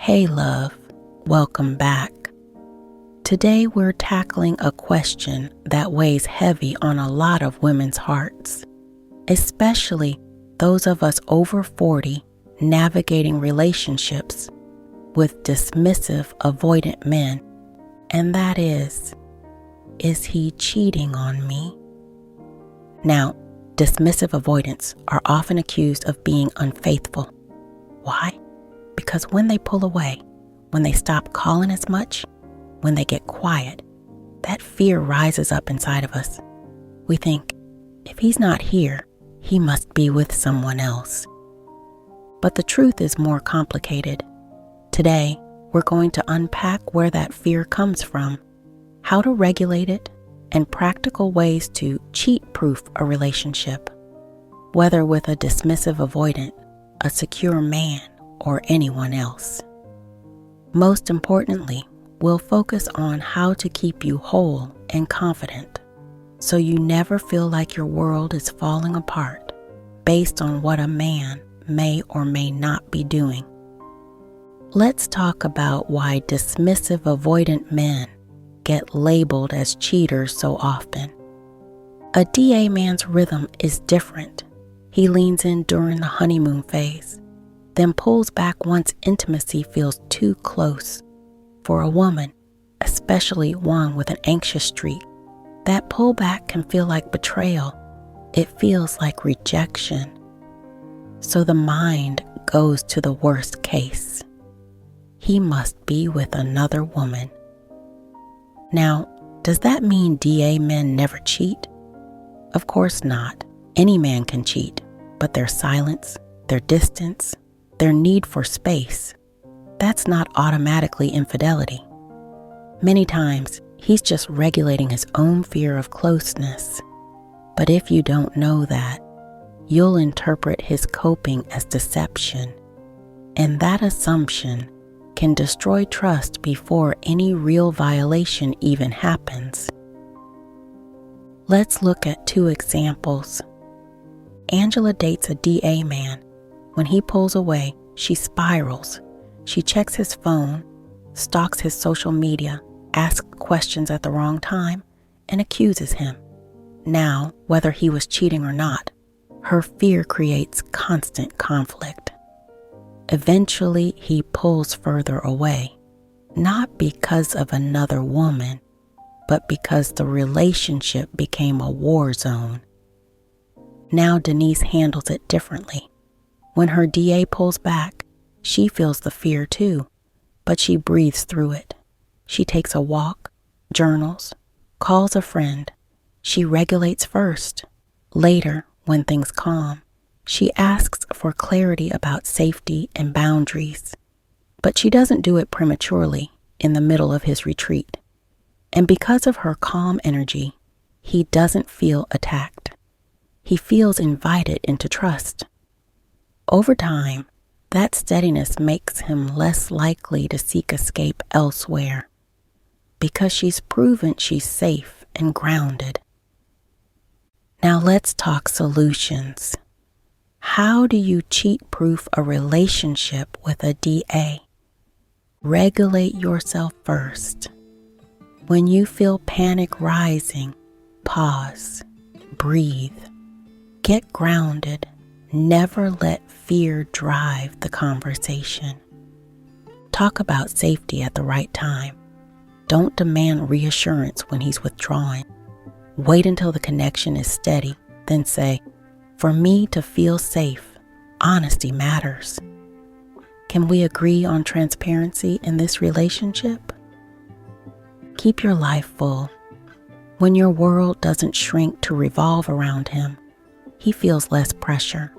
Hey love, welcome back. Today we're tackling a question that weighs heavy on a lot of women's hearts, especially those of us over 40 navigating relationships with dismissive avoidant men, and that is he cheating on me? Now, dismissive avoidants are often accused of being unfaithful. Why? Because when they pull away, when they stop calling as much, when they get quiet, that fear rises up inside of us. We think, if he's not here, he must be with someone else. But the truth is more complicated. Today, we're going to unpack where that fear comes from, how to regulate it, and practical ways to cheat-proof a relationship, whether with a dismissive avoidant, a secure man, or anyone else. Most importantly, we'll focus on how to keep you whole and confident so you never feel like your world is falling apart based on what a man may or may not be doing. Let's talk about why dismissive avoidant men get labeled as cheaters so often. A DA man's rhythm is different. He leans in during the honeymoon phase, then pulls back once intimacy feels too close. For a woman, especially one with an anxious streak, that pullback can feel like betrayal. It feels like rejection. So the mind goes to the worst case. He must be with another woman. Now, does that mean DA men never cheat? Of course not. Any man can cheat, but their silence, their distance, their need for space, that's not automatically infidelity. Many times, he's just regulating his own fear of closeness. But if you don't know that, you'll interpret his coping as deception, and that assumption can destroy trust before any real violation even happens. Let's look at two examples. Angela dates a DA man. When he pulls away, she spirals. She checks his phone, stalks his social media, asks questions at the wrong time, and accuses him. Now, whether he was cheating or not, her fear creates constant conflict. Eventually, he pulls further away, not because of another woman, but because the relationship became a war zone. Now Denise handles it differently. When her DA pulls back, she feels the fear too, but she breathes through it. She takes a walk, journals, calls a friend. She regulates first. Later, when things calm, she asks for clarity about safety and boundaries. But she doesn't do it prematurely in the middle of his retreat. And because of her calm energy, he doesn't feel attacked. He feels invited into trust. Over time, that steadiness makes him less likely to seek escape elsewhere because she's proven she's safe and grounded. Now let's talk solutions. How do you cheat-proof a relationship with a DA? Regulate yourself first. When you feel panic rising, pause, breathe, get grounded. Never let fear drive the conversation. Talk about safety at the right time. Don't demand reassurance when he's withdrawing. Wait until the connection is steady, then say, "For me to feel safe, honesty matters. Can we agree on transparency in this relationship?" Keep your life full. When your world doesn't shrink to revolve around him, he feels less pressure.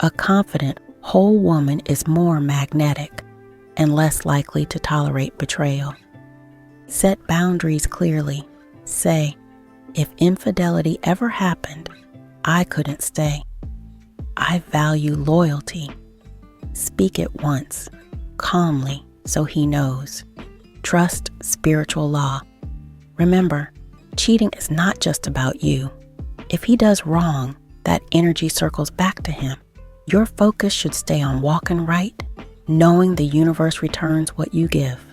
A confident, whole woman is more magnetic and less likely to tolerate betrayal. Set boundaries clearly. Say, "If infidelity ever happened, I couldn't stay. I value loyalty." Speak it once, calmly, so he knows. Trust spiritual law. Remember, cheating is not just about you. If he does wrong, that energy circles back to him. Your focus should stay on walking right knowing the universe returns what you give.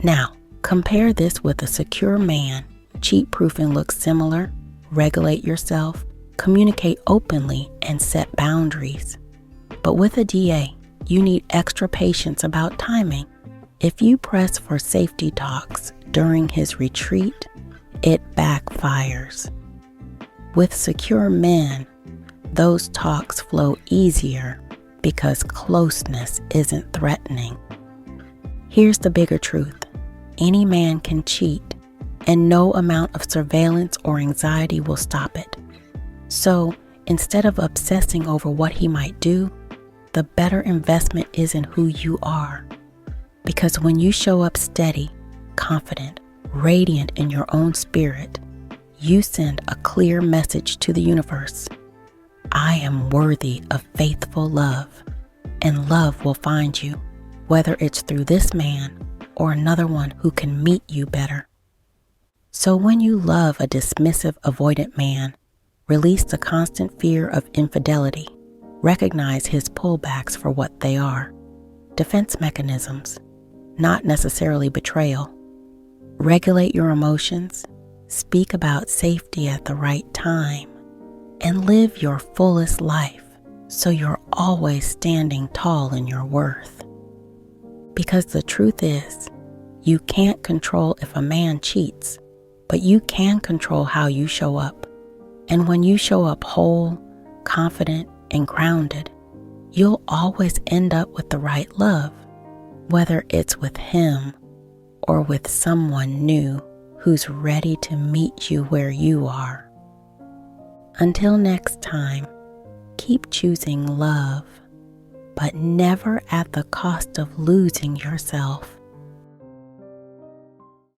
Now, compare this with a secure man. Cheat-proofing looks similar. Regulate yourself, communicate openly, and set boundaries. But with a DA, you need extra patience about timing. If you press for safety talks during his retreat, it backfires. With secure men, those talks flow easier because closeness isn't threatening. Here's the bigger truth. Any man can cheat, and no amount of surveillance or anxiety will stop it. So, instead of obsessing over what he might do, the better investment is in who you are. Because when you show up steady, confident, radiant in your own spirit, you send a clear message to the universe. I am worthy of faithful love, and love will find you, whether it's through this man or another one who can meet you better. So when you love a dismissive avoidant man, release the constant fear of infidelity. Recognize his pullbacks for what they are. Defense mechanisms, not necessarily betrayal. Regulate your emotions, speak about safety at the right time, and live your fullest life so you're always standing tall in your worth. Because the truth is, you can't control if a man cheats, but you can control how you show up. And when you show up whole, confident, and grounded, you'll always end up with the right love, whether it's with him or with someone new who's ready to meet you where you are. Until next time, keep choosing love, but never at the cost of losing yourself.